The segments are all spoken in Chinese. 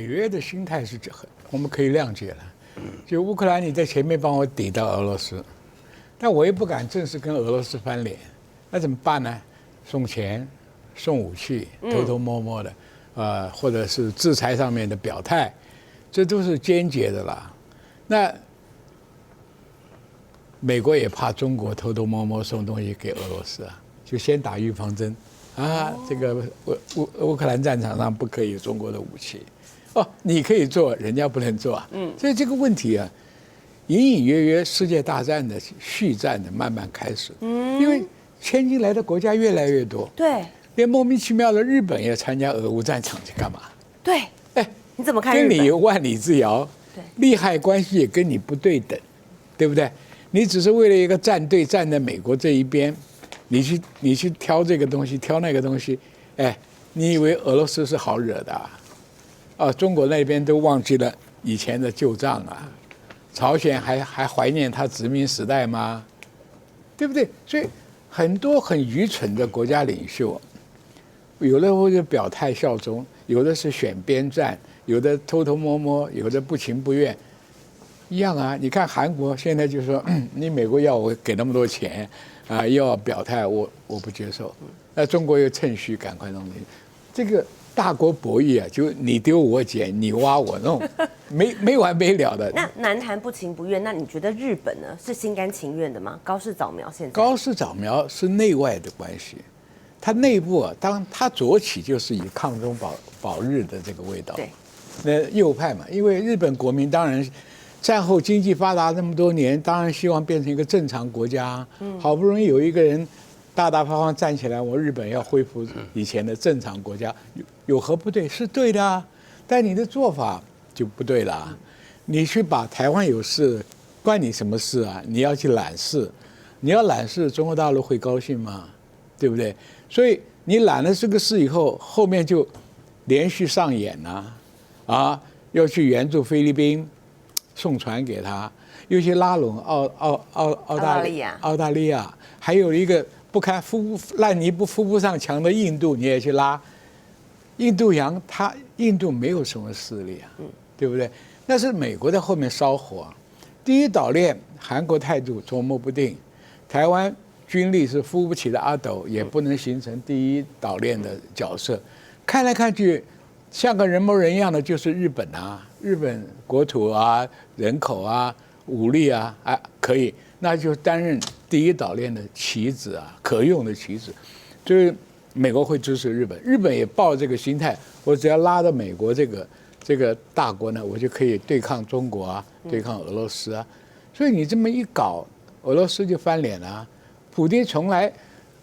约的心态是我们可以谅解了。就乌克兰你在前面帮我抵到俄罗斯，但我也不敢正式跟俄罗斯翻脸，那怎么办呢？送钱、送武器，偷偷摸摸的，或者是制裁上面的表态，这都是间接的啦。那美国也怕中国偷偷摸摸送东西给俄罗斯啊，就先打预防针啊。这个乌克兰战场上不可以有中国的武器，你可以做，人家不能做啊。所以这个问题啊，隐隐约约世界大战的续战的慢慢开始。因为迁进来的国家越来越多，对，连莫名其妙的日本也参加俄乌战场去干嘛？对，你怎么看日本？跟你有万里之遥，利害关系也跟你不对等，对不对？你只是为了一个战队站在美国这一边，你去挑这个东西，挑那个东西，你以为俄罗斯是好惹的啊？中国那边都忘记了以前的旧账啊，朝鲜还怀念他殖民时代吗？对不对？所以很多很愚蠢的国家领袖，有的会表态效忠，有的是选边站，有的偷偷摸摸，有的不情不愿。一样啊，你看韩国现在就说，你美国要我给那么多钱啊，要表态，我不接受。那中国又趁虚赶快弄，这个大国博弈啊，就你丢我捡，你挖我弄，没完没了的。那南韩不情不愿，那你觉得日本呢是心甘情愿的吗？高市早苗现在高市早苗是内外的关系，它内部啊，当它崛起就是以抗中保日的这个味道。对，那右派嘛，因为日本国民当然。战后经济发达那么多年，当然希望变成一个正常国家。好不容易有一个人大大方方站起来，我日本要恢复以前的正常国家，有何不对？是对的啊，但你的做法就不对了。你去把台湾有事，关你什么事啊？你要去揽事，你要揽事，中国大陆会高兴吗？对不对？所以你揽了这个事以后，后面就连续上演啊，要去援助菲律宾。送船给他，又去拉拢澳大利亚，还有一个不堪烂泥扶不上墙的印度，你也去拉。印度洋，印度没有什么势力啊，对不对？那是美国在后面烧火。第一岛链，韩国态度捉摸不定，台湾军力是扶不起的阿斗，也不能形成第一岛链的角色。看来看去，像个人模人样的就是日本啊。日本国土啊、人口啊、武力啊，可以，那就担任第一岛链的棋子啊，可用的棋子。所以美国会支持日本，日本也抱这个心态，我只要拉到美国这个大国呢，我就可以对抗中国啊，对抗俄罗斯啊。所以你这么一搞，俄罗斯就翻脸了啊。普丁从来，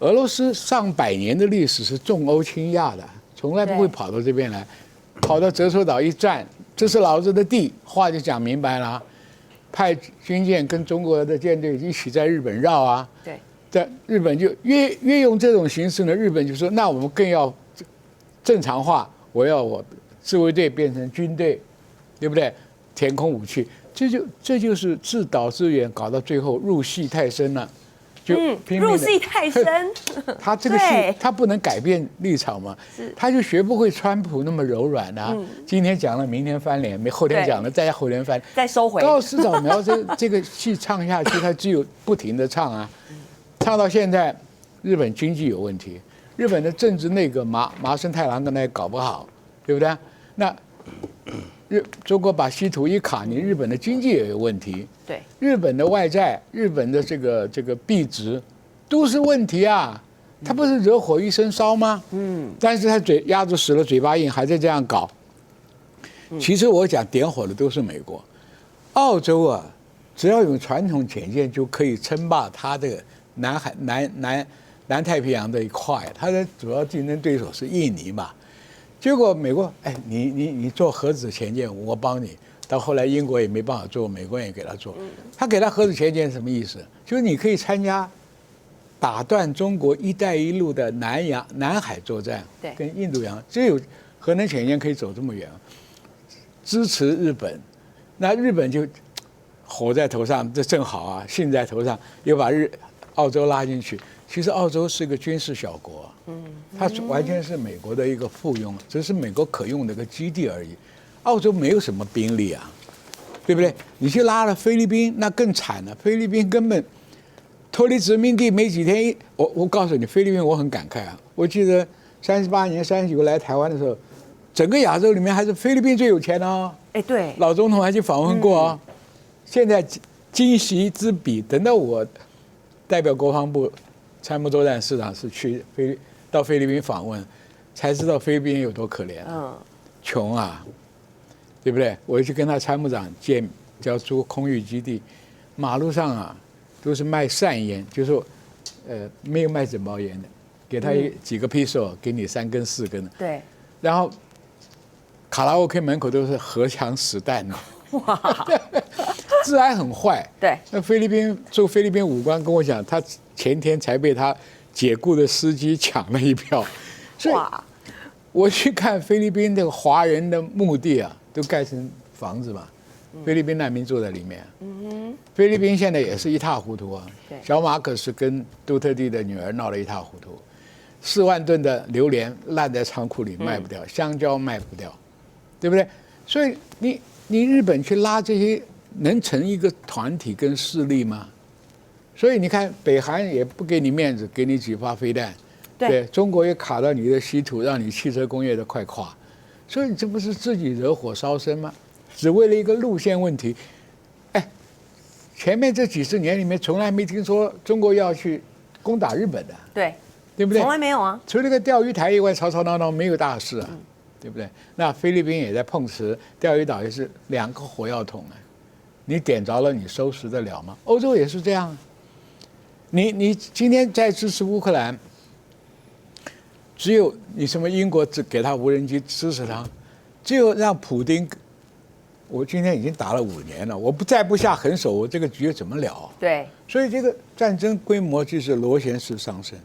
俄罗斯上百年的历史是重欧轻亚的，从来不会跑到这边来，跑到折首岛一站。这是老子的地，话就讲明白了，派军舰跟中国的舰队一起在日本绕啊。对，在日本就越用这种形式呢，日本就说那我们更要正常化，我自卫队变成军队，对不对？填空武器，这就是自导自演，搞到最后入戏太深了。就入戏太深，他这个戏他不能改变立场嘛，他就学不会川普那么柔软啊。今天讲了，明天翻脸，后天讲了，再后天翻，再收回。高市早苗这个戏唱下去，他只有不停的唱啊，唱到现在，日本经济有问题，日本的政治内阁麻生太郎跟他也搞不好，对不对？那中国把稀土一卡，你日本的经济也有问题。对，日本的外债、日本的这个币值，都是问题啊。他不是惹火一身烧吗？但是他鸭子死了嘴巴硬，还在这样搞。其实我讲点火的都是美国、澳洲啊，只要用传统潜舰就可以称霸它这个南太平洋的一块。它的主要竞争对手是印尼嘛。结果美国，你做核子潜舰，我帮你。到后来英国也没办法做，美国也给他做。他给他核子潜舰什么意思？就是你可以参加打断中国“一带一路”的南海作战，跟印度洋，只有核能潜舰可以走这么远。支持日本，那日本就火在头上，这正好啊，兴在头上，又把澳洲拉进去。其实澳洲是个军事小国，它完全是美国的一个附庸，只是美国可用的一个基地而已。澳洲没有什么兵力啊，对不对？你去拉了菲律宾，那更惨了。菲律宾根本脱离殖民地没几天，我告诉你，菲律宾我很感慨啊。我记得38年39来台湾的时候，整个亚洲里面还是菲律宾最有钱的哦。哎，对，老总统还去访问过啊。现在今昔之彼，等到我代表国防部参谋作战市长是到菲律宾访问，才知道菲律宾有多可怜，穷啊，对不对？我去跟他参谋长叫租空域基地，马路上啊都是卖扇烟，就是说没有卖整包烟的，给他几个 piso， 给你3根4根的，对，然后卡拉 OK 门口都是荷枪实弹的，哇，治安很坏。对，那驻菲律宾武官跟我讲，他前天才被他解雇的司机抢了一票，所以我去看菲律宾那个华人的墓地啊，都盖成房子嘛，菲律宾难民住在里面。菲律宾现在也是一塌糊涂啊。小马可是跟杜特地的女儿闹得一塌糊涂，4万吨的榴莲烂在仓库里卖不掉，香蕉卖不掉，对不对？所以你日本去拉这些，能成一个团体跟势力吗？所以你看，北韩也不给你面子，给你几发飞弹，对，中国也卡到你的稀土，让你汽车工业的快垮，所以这不是自己惹火烧身吗？只为了一个路线问题，哎，前面这几十年里面从来没听说中国要去攻打日本的，对不对？从来没有啊，除了个钓鱼台以外，吵吵闹闹没有大事啊，对不对？那菲律宾也在碰瓷，钓鱼岛也是2个火药桶啊，你点着了，你收拾得了吗？欧洲也是这样。你今天在支持乌克兰，只有你什么英国只给他无人机支持他，只有让普丁，我今天已经打了5年了，我再不下狠手，我这个局怎么了？对，所以这个战争规模就是螺旋式上升。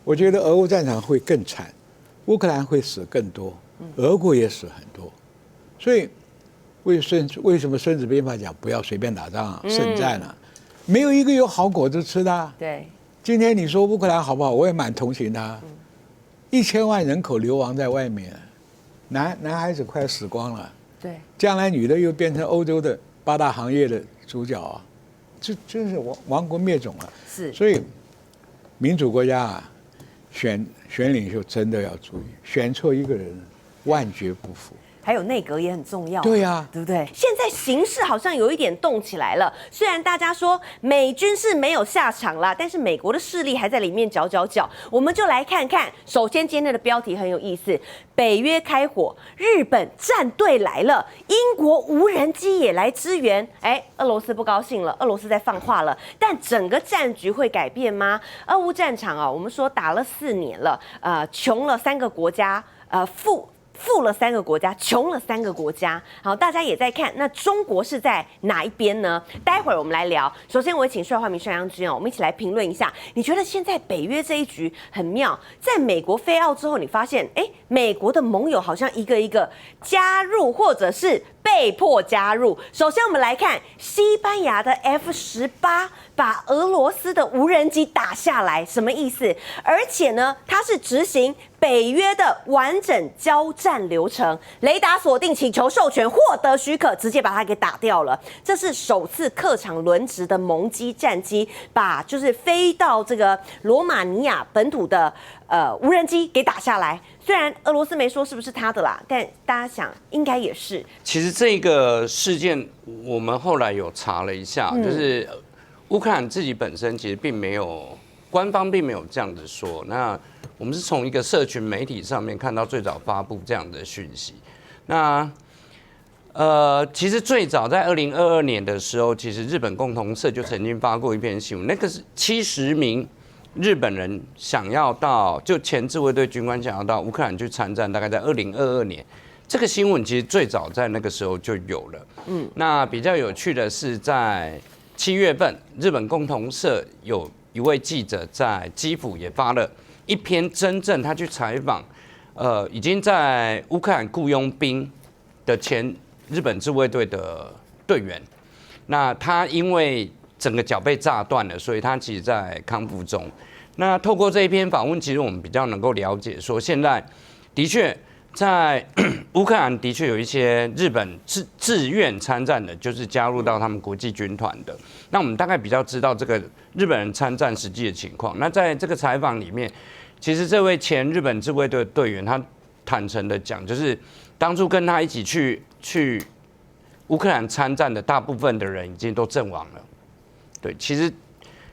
我觉得俄乌战场会更惨，乌克兰会死更多，俄国也死很多，所以为什么孙子兵法讲不要随便打仗啊，慎战啊？没有一个有好果子吃的啊。对，今天你说乌克兰好不好？我也蛮同情他，1000万人口流亡在外面，男孩子快死光了，对，将来女的又变成欧洲的8大行业的主角啊，这真是亡国灭种了。是，所以民主国家啊，选领袖真的要注意，选错一个人，万劫不复。还有内阁也很重要，对呀，对不对？现在形势好像有一点动起来了，虽然大家说美军是没有下场啦，但是美国的势力还在里面搅。我们就来看看，首先今天的标题很有意思，北约开火，日本战队来了，英国无人机也来支援。哎，俄罗斯不高兴了，俄罗斯在放话了，但整个战局会改变吗？俄乌战场啊，我们说打了4年了，穷了3个国家，富了3个国家，穷了3个国家。好，大家也在看，那中国是在哪一边呢？待会儿我们来聊。首先，我请帅化民帅央军我们一起来评论一下。你觉得现在北约这一局很妙？在美国飞澳之后，你发现，美国的盟友好像一个一个加入，或者是被迫加入。首先，我们来看西班牙的 F-18把俄罗斯的无人机打下来，什么意思？而且呢，它是执行北约的完整交战流程，雷达锁定，请求授权，获得许可，直接把它给打掉了。这是首次客场轮值的盟机战机，把就是飞到这个罗马尼亚本土的无人机给打下来。虽然俄罗斯没说是不是他的啦，但大家想应该也是。其实这个事件我们后来有查了一下，就是乌克兰自己本身其实并没有，官方并没有这样子说。那我们是从一个社群媒体上面看到最早发布这样的讯息。那其实最早在2022年的时候，其实日本共同社就曾经发过一篇新闻，那个是70名日本人想要到，就前自卫队军官想要到乌克兰去参战，大概在2022年。这个新闻其实最早在那个时候就有了。那比较有趣的是，在7月份，日本共同社有一位记者在基辅也发了一篇真正他去采访，已经在乌克兰雇佣兵的前日本自卫队的队员。那他因为整个脚被炸断了，所以他其实在康复中。那透过这一篇访问，其实我们比较能够了解说，现在的确在乌克兰的确有一些日本自愿参战的，就是加入到他们国际军团的。那我们大概比较知道这个日本人参战实际的情况。那在这个采访里面，其实这位前日本自卫队的队员，他坦诚的讲，就是当初跟他一起去乌克兰参战的大部分的人已经都阵亡了。对，其实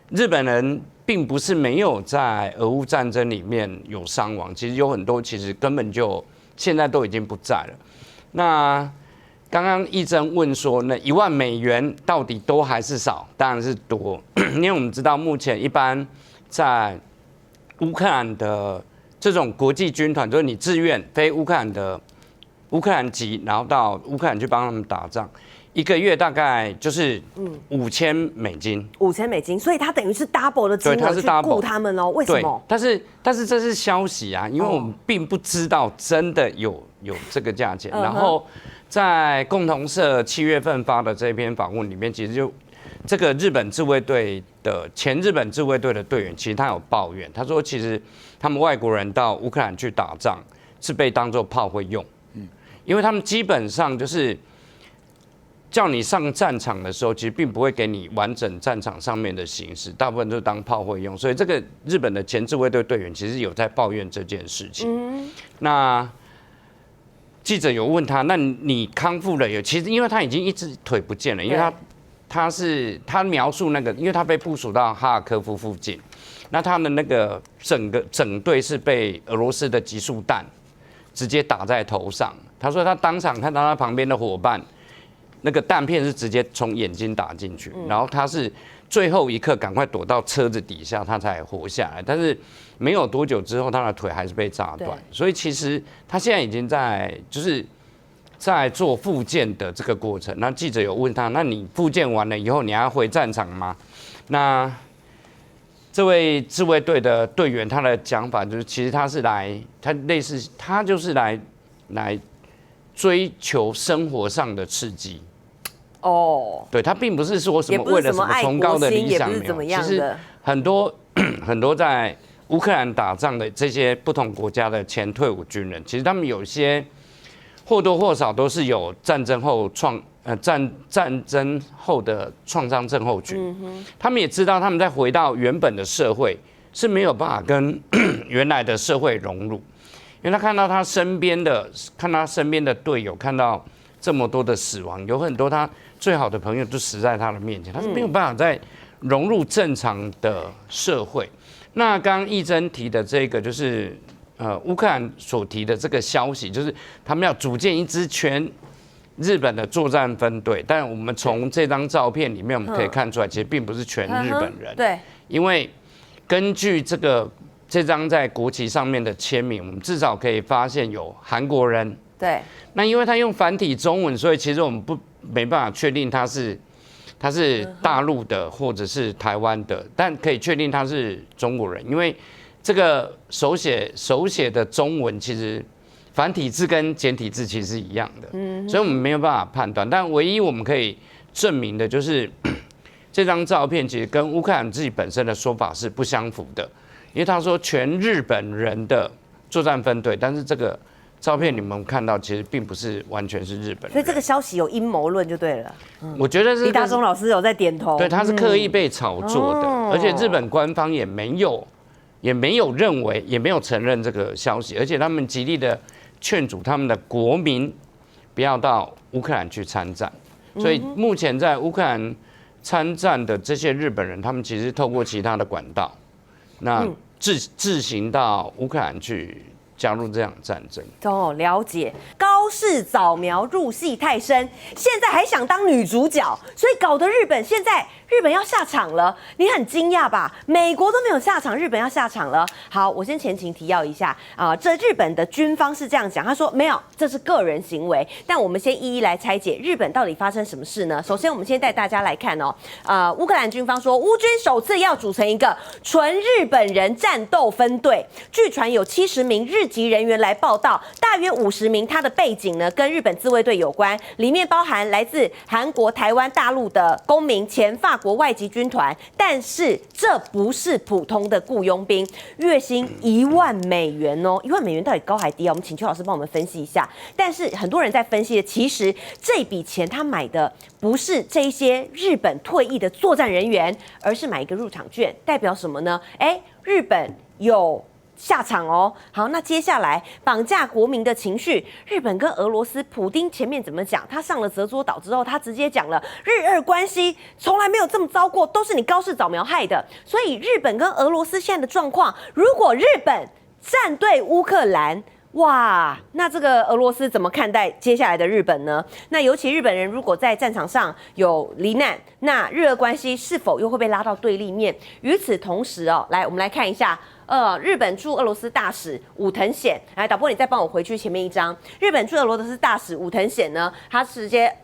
日本人并不是没有在俄乌战争里面有伤亡，其实有很多其实根本就现在都已经不在了。那刚刚义珍问说，那1万美元到底多还是少？当然是多，因为我们知道目前一般在乌克兰的这种国际军团，就是你自愿非乌克兰的乌克兰籍，然后到乌克兰去帮他们打仗。1个月大概就是$5000。$5000，所以他等于是 double 的金额去雇他们哦？为什么？但是这是消息啊，因为我们并不知道真的有这个价钱。然后在共同社7月份发的这篇访问里面，其实就这个日本自卫队的前日本自卫队的队员，其实他有抱怨，他说其实他们外国人到乌克兰去打仗是被当作炮灰用，因为他们基本上就是叫你上战场的时候，其实并不会给你完整战场上面的形式，大部分都当炮灰用。所以这个日本的前自卫队队员其实有在抱怨这件事情。那记者有问他，那你康复了有？其实因为他已经一只腿不见了，因为他描述那个，因为他被部署到哈尔科夫附近，那他的那个整队是被俄罗斯的集束弹直接打在头上。他说他当场看到他旁边的伙伴。那个弹片是直接从眼睛打进去，然后他是最后一刻赶快躲到车子底下，他才活下来。但是没有多久之后，他的腿还是被炸断。所以其实他现在已经在做复健的这个过程。那记者有问他，那你复健完了以后，你还要回战场吗？那这位自卫队的队员他的讲法就是，其实他就是来追求生活上的刺激。对，他并不是说什么为了什么崇高的理想，其实很多在乌克兰打仗的这些不同国家的前退伍军人，其实他们有些或多或少都是有战争后战争后的创伤症候群。他们也知道他们在回到原本的社会是没有办法跟原来的社会融入，因为他看到他身边的队友，看到这么多的死亡，有很多他最好的朋友就死在他的面前，他是没有办法再融入正常的社会。那刚刚义珍提的这个就是乌克兰所提的这个消息，就是他们要组建一支全日本的作战分队，但我们从这张照片里面我们可以看出来，其实并不是全日本人。对，因为根据这张在国旗上面的签名，我们至少可以发现有韩国人。对，那因为他用繁体中文，所以其实我们没办法确定他是大陆的或者是台湾的，但可以确定他是中国人，因为这个手写的中文其实繁体字跟简体字其实是一样的，所以我们没有办法判断。但唯一我们可以证明的就是这张照片其实跟乌克兰自己本身的说法是不相符的，因为他说全日本人的作战分队，但是这个照片你们看到其实并不是完全是日本人，所以这个消息有阴谋论就对了。我觉得是李大中老师有在点头，对，他是刻意被炒作的，而且日本官方也没有认为，也没有承认这个消息，而且他们极力的劝阻他们的国民不要到乌克兰去参战。所以目前在乌克兰参战的这些日本人，他们其实透过其他的管道，那自行到乌克兰去加入这场战争。了解。高市早苗入戏太深，现在还想当女主角，所以搞得现在日本要下场了，你很惊讶吧？美国都没有下场，日本要下场了。好，我先前情提要一下这日本的军方是这样讲，他说没有，这是个人行为。但我们先一一来拆解日本到底发生什么事呢？首先，我们先带大家来看乌克兰军方说，乌军首次要组成一个纯日本人战斗分队，据传有70名日日籍人员来报道，大约50名，他的背景呢跟日本自卫队有关，里面包含来自韩国、台湾、大陆的公民、前法国外籍军团，但是这不是普通的雇佣兵，月薪$10,000哦，$10,000到底高还低啊？我们请邱老师帮我们分析一下。但是很多人在分析的，其实这笔钱他买的不是这一些日本退役的作战人员，而是买一个入场券，代表什么呢？日本有下场哦。好，那接下来绑架国民的情绪，日本跟俄罗斯，普丁前面怎么讲？他上了泽桌岛之后，他直接讲了日俄关系从来没有这么糟过，都是你高市早苗害的。所以日本跟俄罗斯现在的状况，如果日本站对乌克兰，哇，那这个俄罗斯怎么看待接下来的日本呢？那尤其日本人如果在战场上有罹难，那日俄关系是否又会被拉到对立面？与此同时哦，来我们来看一下，日本驻俄罗斯大使武藤显，来导播你再帮我回去前面一张，日本驻俄罗斯大使武藤显呢，他直接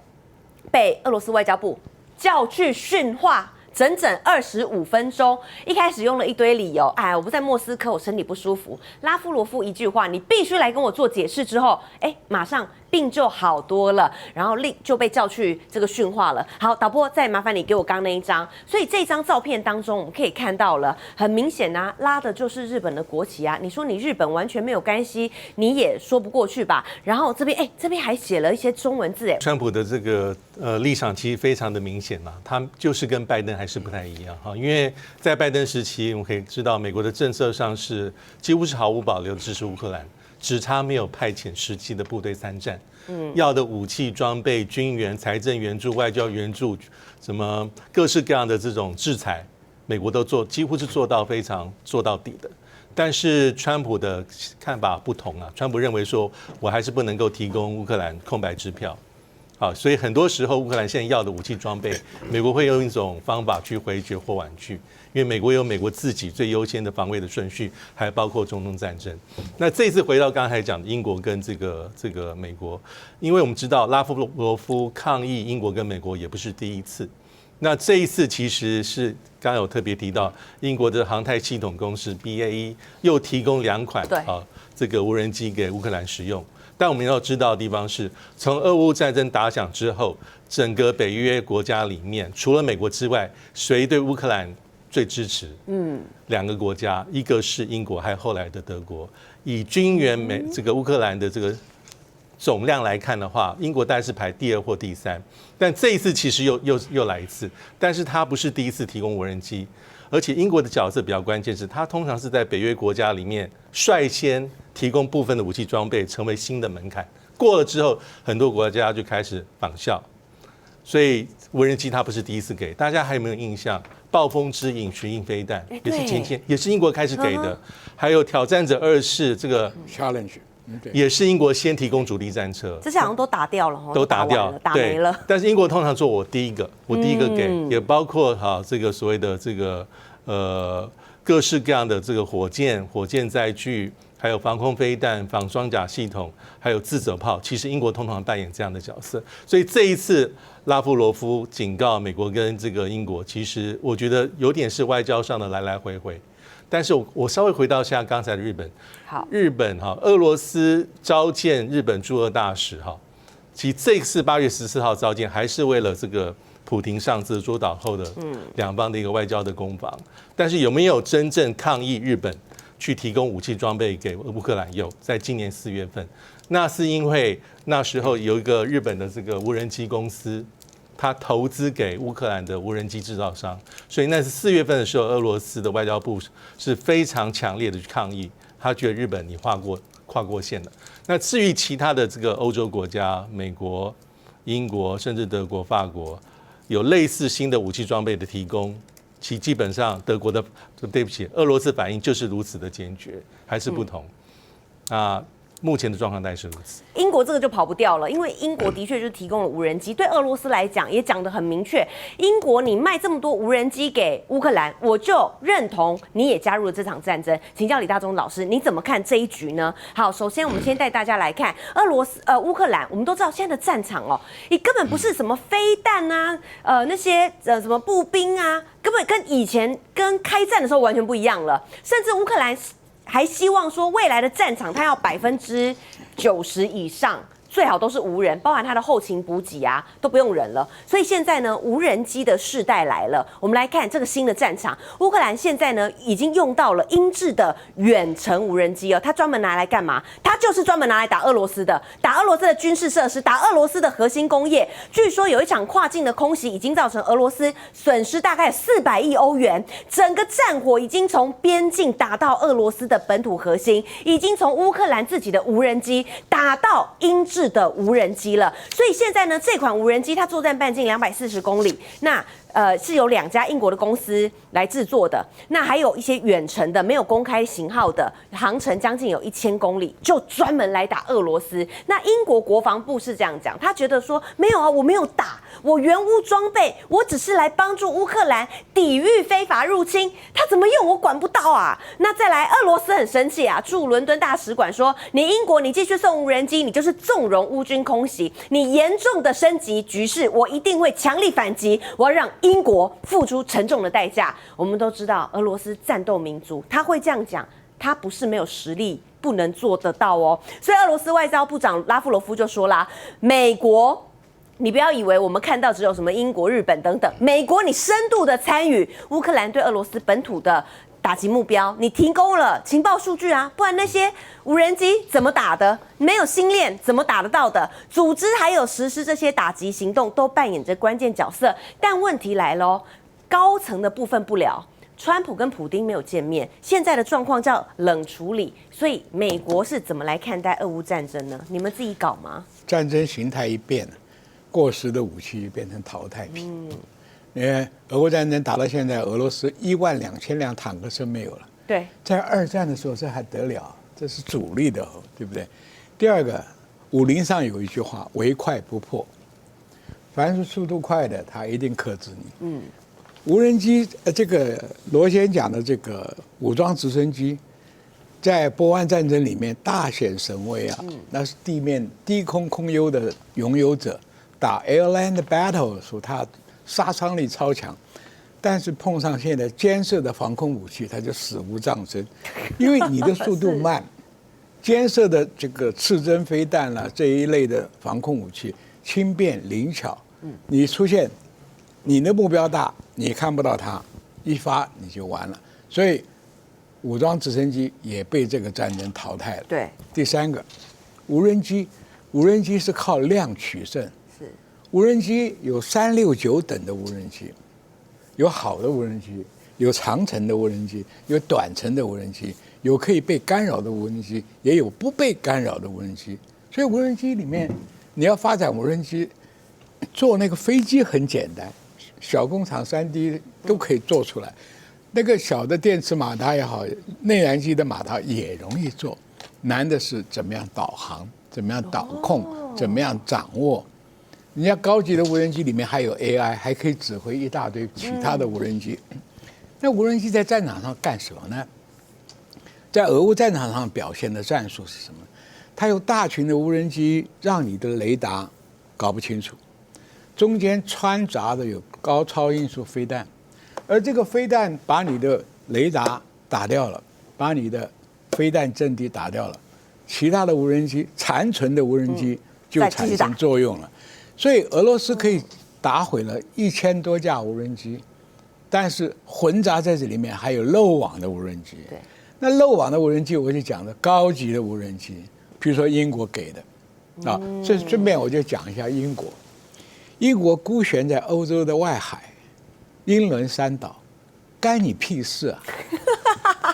被俄罗斯外交部叫去训话。整整25分钟，一开始用了一堆理由，我不在莫斯科，我身体不舒服。拉夫罗夫一句话，你必须来跟我做解释之后，马上病就好多了，然后就被叫去这个训话了。好，导播再麻烦你给我刚刚那一张。所以这张照片当中，我们可以看到了，很明显啊，拉的就是日本的国旗啊。你说你日本完全没有干系，你也说不过去吧？然后这边还写了一些中文字，川普的这个立场其实非常的明显嘛，他就是跟拜登还是不太一样哈，因为在拜登时期，我们可以知道美国的政策上是几乎是毫无保留支持乌克兰，只差没有派遣实际的部队参战，要的武器装备、军援、财政援助、外交援助，什么各式各样的这种制裁，美国都几乎是做到底的。但是川普的看法不同啊，川普认为说我还是不能够提供乌克兰空白支票。好，所以很多时候乌克兰现在要的武器装备，美国会用一种方法去回绝或婉拒，因为美国有美国自己最优先的防卫的顺序，还包括中东战争。那这次回到刚才讲的英国跟这个美国，因为我们知道拉夫罗夫抗议英国跟美国也不是第一次，那这一次其实是刚刚有特别提到英国的航太系统公司 BAE 又提供2款这个无人机给乌克兰使用。但我们要知道的地方是，从俄乌战争打响之后，整个北约国家里面，除了美国之外，谁对乌克兰最支持？2个国家，一个是英国，还有后来的德国。以军援这个乌克兰的这个总量来看的话，英国大概是排第2或第3。但这一次其实又来一次，但是它不是第一次提供无人机，而且英国的角色比较关键是，它通常是在北约国家里面率先提供部分的武器装备，成为新的门槛。过了之后，很多国家就开始仿效。所以无人机它不是第一次给，大家还有没有印象？暴风之影巡弋飞弹也是英国开始给的，还有挑战者2式这个 challenge。也是英国先提供主力战车，这些好像都打掉了，都打掉了，打没了。但是英国通常说我第一个给，也包括这个所谓的这个各式各样的这个火箭载具，还有防空飞弹、防装甲系统，还有自走炮。其实英国通常扮演这样的角色，所以这一次拉夫罗夫警告美国跟这个英国，其实我觉得有点是外交上的来来回回。但是我稍微回到像刚才的日本，日本俄罗斯召见日本驻俄大使其实这次8月14号召见还是为了这个普亭上次捉岛后的2方的一个外交的攻防。但是有没有真正抗议日本去提供武器装备给乌克兰？有，在今年4月份，那是因为那时候有一个日本的这个无人机公司。他投资给乌克兰的无人机制造商，所以那是4月份的时候，俄罗斯的外交部是非常强烈的去抗议，他觉得日本你跨过线了。那至于其他的这个欧洲国家，美国、英国甚至德国、法国有类似新的武器装备的提供，其基本上德国的对不起，俄罗斯反应就是如此的坚决，还是不同。目前的状况大概是如此。英国这个就跑不掉了，因为英国的确就是提供了无人机，对俄罗斯来讲也讲得很明确。英国你卖这么多无人机给乌克兰，我就认同你也加入了这场战争。请教李大中老师，你怎么看这一局呢？好，首先我们先带大家来看乌克兰，我们都知道现在的战场你根本不是什么飞弹啊，那些什么步兵啊，根本跟以前跟开战的时候完全不一样了，甚至乌克兰还希望说未来的战场它要90%以上。最好都是无人，包含它的后勤补给啊，都不用人了。所以现在呢，无人机的世代来了。我们来看这个新的战场，乌克兰现在呢已经用到了英制的远程无人机哦，它专门拿来干嘛？它就是专门拿来打俄罗斯的，打俄罗斯的军事设施，打俄罗斯的核心工业。据说有一场跨境的空袭，已经造成俄罗斯损失大概400亿欧元。整个战火已经从边境打到俄罗斯的本土核心，已经从乌克兰自己的无人机打到英制的无人机了，所以现在呢，这款无人机它作战半径240公里，那是由2家英国的公司来制作的，那还有一些远程的没有公开型号的，航程将近有1000公里，就专门来打俄罗斯。那英国国防部是这样讲，他觉得说没有啊，我没有打，我原屋装备，我只是来帮助乌克兰抵御非法入侵，他怎么用我管不到啊。那再来，俄罗斯很生气啊，驻伦敦大使馆说，你英国你继续送无人机，你就是纵容乌军空袭，你严重的升级局势，我一定会强力反击，我要让英国付出沉重的代价。我们都知道，俄罗斯战斗民族，他会这样讲，他不是没有实力，不能做得到哦。所以俄罗斯外交部长拉夫罗夫就说啦，美国。你不要以为我们看到只有什么英国、日本等等，美国你深度的参与乌克兰对俄罗斯本土的打击目标，你提供了情报数据啊，不然那些无人机怎么打的？没有星链怎么打得到的？组织还有实施这些打击行动都扮演着关键角色。但问题来咯，高层的部分不了。川普跟普丁没有见面，现在的状况叫冷处理，所以美国是怎么来看待俄乌战争呢？你们自己搞吗？战争形态一变了，过时的武器变成淘汰品。因为俄乌战争打到现在，俄罗斯12000辆坦克车没有了。对，在二战的时候这还得了，这是主力的，对不对？第二个，武林上有一句话：唯快不破。凡是速度快的，他一定克制你。无人机，这个罗先讲的这个武装直升机，在波湾战争里面大显神威啊！那是地面低空空优的拥有者，打 air-land battle 的时候，它杀伤力超强。但是碰上现在监射的防空武器，它就死无葬身，因为你的速度慢，监射的这个刺针飞弹啦这一类的防空武器轻便灵巧，你出现你的目标大，你看不到它，一发你就完了。所以武装直升机也被这个战争淘汰了。对，第三个，无人机是靠量取胜，是无人机有369等的无人机。有好的无人机，有长程的无人机，有短程的无人机，有可以被干扰的无人机，也有不被干扰的无人机。所以无人机里面，你要发展无人机，做那个飞机很简单，小工厂3D 都可以做出来。那个小的电池马达也好，内燃机的马达也容易做，难的是怎么样导航，怎么样导控，怎么样掌握。人家高级的无人机里面还有 AI， 还可以指挥一大堆其他的无人机。那无人机在战场上干什么呢？在俄乌战场上表现的战术是什么？它有大群的无人机，让你的雷达搞不清楚，中间穿杂的有高超音速飞弹，而这个飞弹把你的雷达打掉了，把你的飞弹阵地打掉了，其他的无人机残存的无人机就产生作用了。所以俄罗斯可以打毁了1000多架无人机，但是混杂在这里面还有漏网的无人机。对，那漏网的无人机，我就讲的高级的无人机，比如说英国给的，啊，这顺便我就讲一下英国。英国孤悬在欧洲的外海，英伦三岛，干你屁事啊！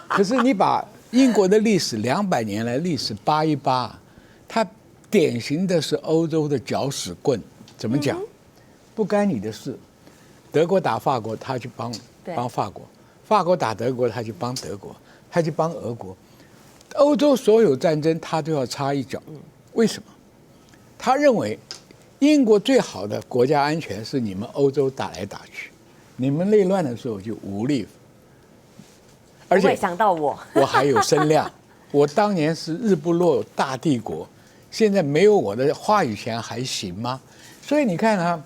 可是你把英国的历史200年来历史扒一扒，它典型的是欧洲的搅屎棍。怎么讲？不干你的事。德国打法国，他去帮法国；法国打德国，他去帮德国，他去帮俄国。欧洲所有战争，他都要插一脚。为什么？他认为英国最好的国家安全是你们欧洲打来打去，你们内乱的时候就无力。而且想到我还有声量，我当年是日不落大帝国，现在没有我的话语权还行吗？所以你看啊，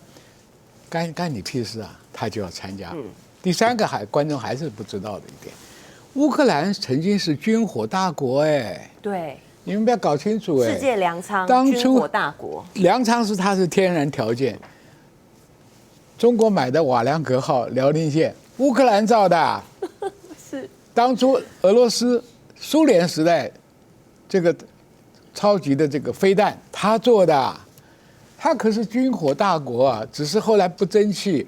干你屁事啊，他就要参加。第三个观众还是不知道的一点，乌克兰曾经是军火大国，哎，对，你们不要搞清楚，哎，世界粮仓，当初军火大国，粮仓它是天然条件。中国买的瓦良格号辽宁舰，乌克兰造的。是。当初俄罗斯、苏联时代，这个超级的这个飞弹，他做的，他可是军火大国啊！只是后来不争气，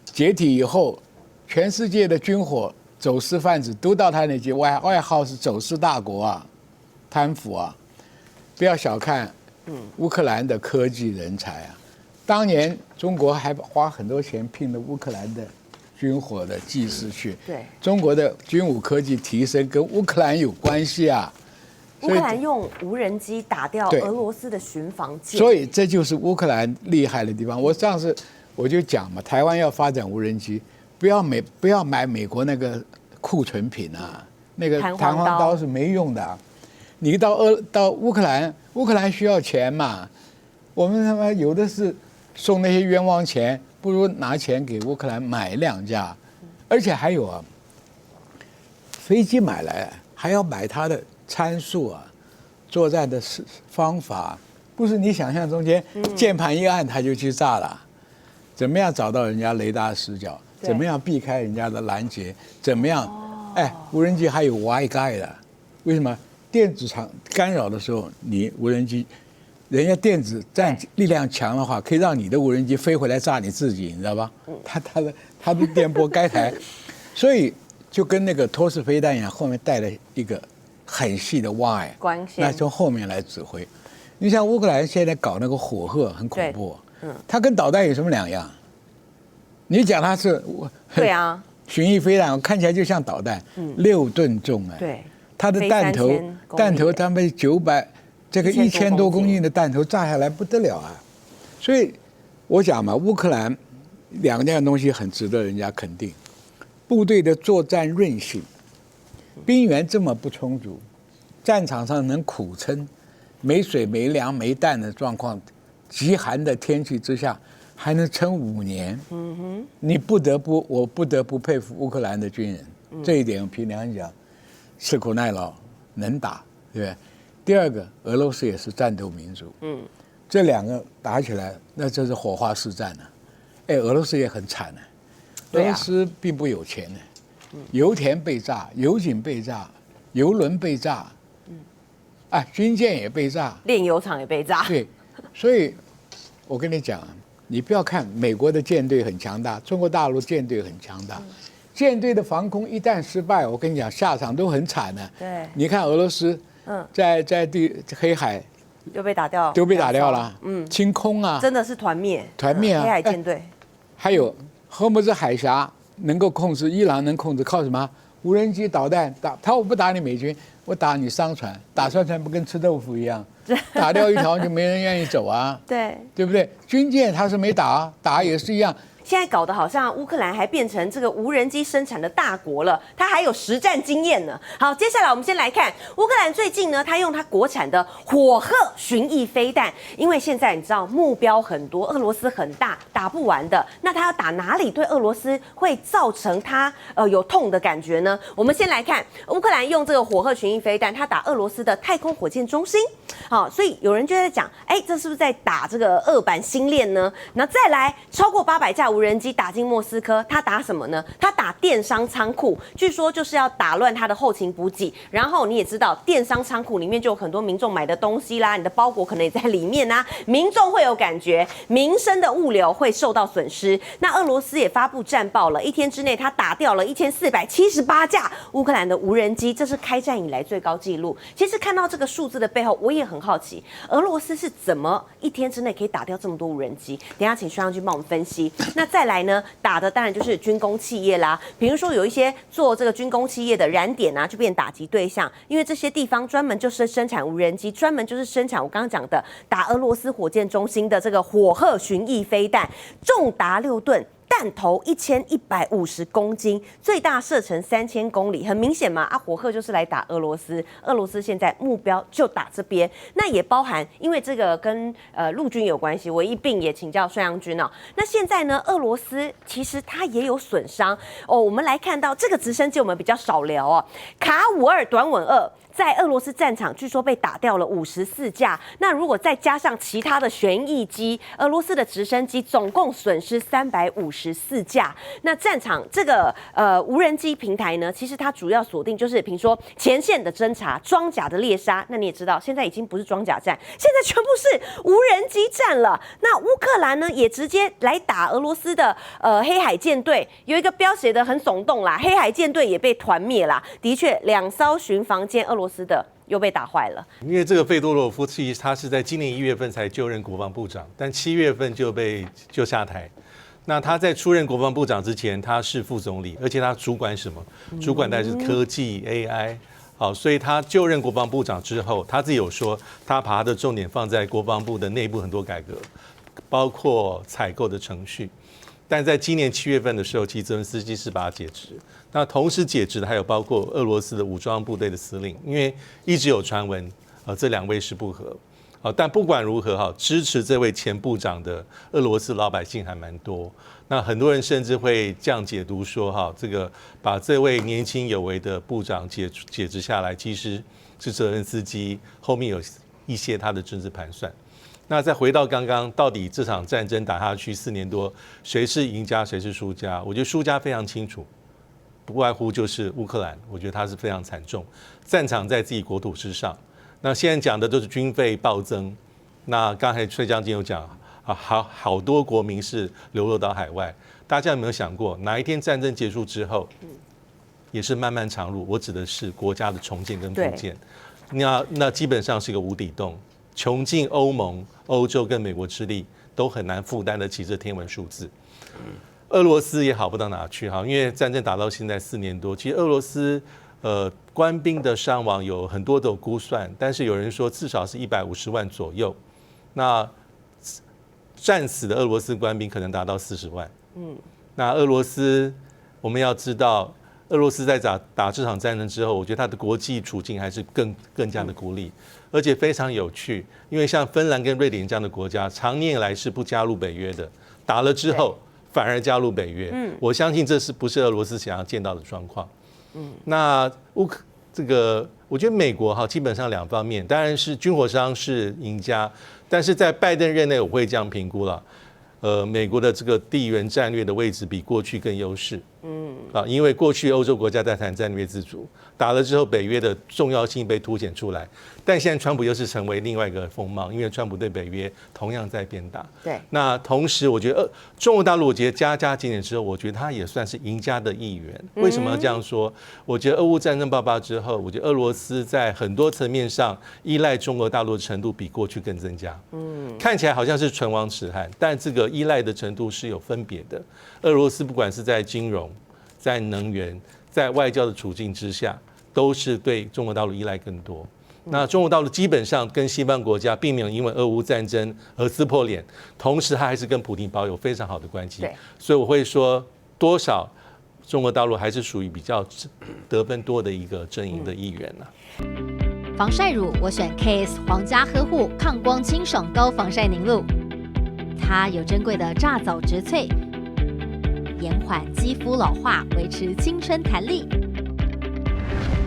解体以后，全世界的军火走私贩子都到他那去，外号是走私大国啊，贪腐啊！不要小看乌克兰的科技人才啊！当年中国还花很多钱聘了乌克兰的军火的技师去。对，中国的军武科技提升跟乌克兰有关系啊。乌克兰用无人机打掉对俄罗斯的巡防舰，所以这就是乌克兰厉害的地方。我上次我就讲嘛，台湾要发展无人机，不要买美国那个库存品啊，那个弹簧刀是没用的啊。你到乌克兰，乌克兰需要钱嘛，我们他妈有的是送那些冤枉钱，不如拿钱给乌克兰买2架，而且还有啊，飞机买来还要买它的参数啊，作战的方法，不是你想象中间键盘一按它就去炸了，怎么样找到人家雷达死角，怎么样避开人家的拦截，怎么样？哎，无人机还有 Wi-Fi 的，为什么？电子场干扰的时候，你无人机，人家电子战力量强的话，可以让你的无人机飞回来炸你自己，你知道吧？它的电波该台，所以就跟那个托式飞弹一样，后面带了一个很细的 Y 光线，那从后面来指挥。你像乌克兰现在搞那个火鹤很恐怖，它跟导弹有什么两样？你讲它是对啊，巡弋飞弹看起来就像导弹，6吨重哎，对，它的弹头他们900这个1000多公斤的弹头炸下来不得了啊！所以我讲嘛，乌克兰2样东西很值得人家肯定：部队的作战韧性，兵源这么不充足，战场上能苦撑，没水没粮没弹的状况，极寒的天气之下还能撑5年。我不得不佩服乌克兰的军人，这一点我凭良心讲，吃苦耐劳，能打，对不对？第二个，俄罗斯也是战斗民族，这2个打起来，那这是火花四战啊！哎，俄罗斯也很惨呢，俄罗斯并不有钱呢，油田被炸，油井被炸，油轮被炸，军舰也被炸，炼油厂也被炸，对，所以我跟你讲，你不要看美国的舰队很强大，中国大陆舰队很强大，舰队的防空一旦失败，我跟你讲，下场都很惨的。对，你看俄罗斯，在黑海就被打掉，都被打掉了，清空啊，真的是团灭啊，黑海舰队。还有荷姆兹海峡能够控制，伊朗能控制，靠什么？无人机、导弹打，我不打你美军，我打你商船，打商船不跟吃豆腐一样，打掉一条就没人愿意走啊，对不对？军舰它是没打，打也是一样。现在搞得好像乌克兰还变成这个无人机生产的大国了，它还有实战经验呢。好，接下来我们先来看乌克兰最近呢，它用它国产的火鹤巡弋飞弹，因为现在你知道目标很多，俄罗斯很大，打不完的，那它要打哪里对俄罗斯会造成它有痛的感觉呢？我们先来看乌克兰用这个火鹤巡弋飞弹，它打俄罗斯的太空火箭中心。好，所以有人就在讲，这是不是在打这个俄版星链呢？那再来超过800架无人机打进莫斯科，他打什么呢？他打电商仓库，据说就是要打乱他的后勤补给。然后你也知道，电商仓库里面就有很多民众买的东西啦，你的包裹可能也在里面啊，民众会有感觉，民生的物流会受到损失。那俄罗斯也发布战报了，1天之内他打掉了1478架乌克兰的无人机，这是开战以来最高纪录。其实看到这个数字的背后，我也很好奇，俄罗斯是怎么1天之内可以打掉这么多无人机？等一下请徐将军帮我们分析。那再来呢，打的当然就是军工企业啦，比如说有一些做这个军工企业的燃点啊，就变打击对象，因为这些地方专门就是生产无人机，专门就是生产我刚刚讲的打俄罗斯火箭中心的这个火鹤巡弋飞弹，重达6吨。弹头1150公斤，最大射程3000公里，很明显嘛，火鹤就是来打俄罗斯，俄罗斯现在目标就打这边，那也包含，因为这个跟陆军有关系，我一并也请教帅阳君哦。那现在呢，俄罗斯其实它也有损伤哦，我们来看到这个直升机，我们比较少聊哦，卡52短吻2。在俄罗斯战场，据说被打掉了54架。那如果再加上其他的旋翼机，俄罗斯的直升机总共损失354架。那战场这个无人机平台呢，其实它主要锁定就是，比如说前线的侦察、装甲的猎杀。那你也知道，现在已经不是装甲战，现在全部是无人机战了。那乌克兰呢，也直接来打俄罗斯的黑海舰队，有一个标写的很耸动啦，黑海舰队也被团灭啦。的确，2艘巡防舰俄罗斯的又被打坏了。因为这个费多罗夫其实他是在今年1月份才就任国防部长，但7月份就下台。那他在出任国防部长之前，他是副总理，而且他主管什么？主管的是科技 AI。好，所以他就任国防部长之后，他自己有说，他把他的重点放在国防部的内部很多改革，包括采购的程序。但在今年7月份的时候，其实泽连斯基是把他解职。那同时解职的还有包括俄罗斯的武装部队的司令，因为一直有传闻，这2位是不和。但不管如何，支持这位前部长的俄罗斯老百姓还蛮多。那很多人甚至会这样解读说，这个把这位年轻有为的部长解职下来，其实是泽连斯基后面有一些他的政治盘算。那再回到刚刚，到底这场战争打下去4年多，谁是赢家，谁是输家？我觉得输家非常清楚，不外乎就是乌克兰。我觉得他是非常惨重，战场在自己国土之上。那现在讲的都是军费暴增。那刚才崔将军有讲好多国民是流落到海外。大家有没有想过，哪一天战争结束之后，也是漫漫长路？我指的是国家的重建跟复建。那基本上是一个无底洞。穷尽欧盟、欧洲跟美国之力，都很难负担得起这天文数字。俄罗斯也好不到哪去哈，因为战争打到现在4年多，其实俄罗斯官兵的伤亡有很多的估算，但是有人说至少是150万左右。那战死的俄罗斯官兵可能达到40万。那俄罗斯我们要知道，俄罗斯在打这场战争之后，我觉得它的国际处境还是更加的孤立。而且非常有趣，因为像芬兰跟瑞典这样的国家，长年以来是不加入北约的，打了之后反而加入北约。我相信这是不是俄罗斯想要见到的状况。那我觉得美国基本上2方面，当然是军火商是赢家，但是在拜登任内，我会这样评估了。美国的这个地缘战略的位置比过去更优势。因为过去欧洲国家在谈战略自主，打了之后北约的重要性被凸显出来，但现在川普又是成为另外一个风貌，因为川普对北约同样在鞭打。对，那同时我觉得中国大陆，我觉得加减减之后，我觉得他也算是赢家的一员。为什么要这样说？我觉得俄乌战争爆发之后，我觉得俄罗斯在很多层面上依赖中国大陆的程度比过去更增加。看起来好像是唇亡齿寒，但这个依赖的程度是有分别的。俄罗斯不管是在金融、在能源、在外交的处境之下，都是对中国大陆依赖更多。那中国大陆基本上跟西方国家并没有因为俄乌战争而撕破脸，同时它还是跟普丁保有非常好的关系。所以我会说，多少中国大陆还是属于比较得分多的一个阵营的一员呢。防晒乳我选 KS 皇家呵护抗光清爽高防晒凝露，它有珍贵的榨藻植萃，延缓肌肤老化，维持青春弹力。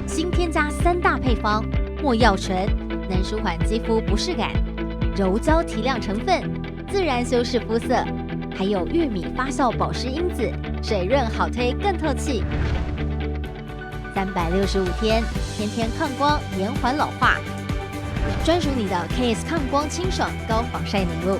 新添加3大配方：没药醇能舒缓肌肤不适感，柔焦提亮成分自然修饰肤色，还有玉米发酵保湿因子，水润好推更透气。365天，天天抗光，延缓老化，专属你的 KS 抗光清爽高防晒凝露。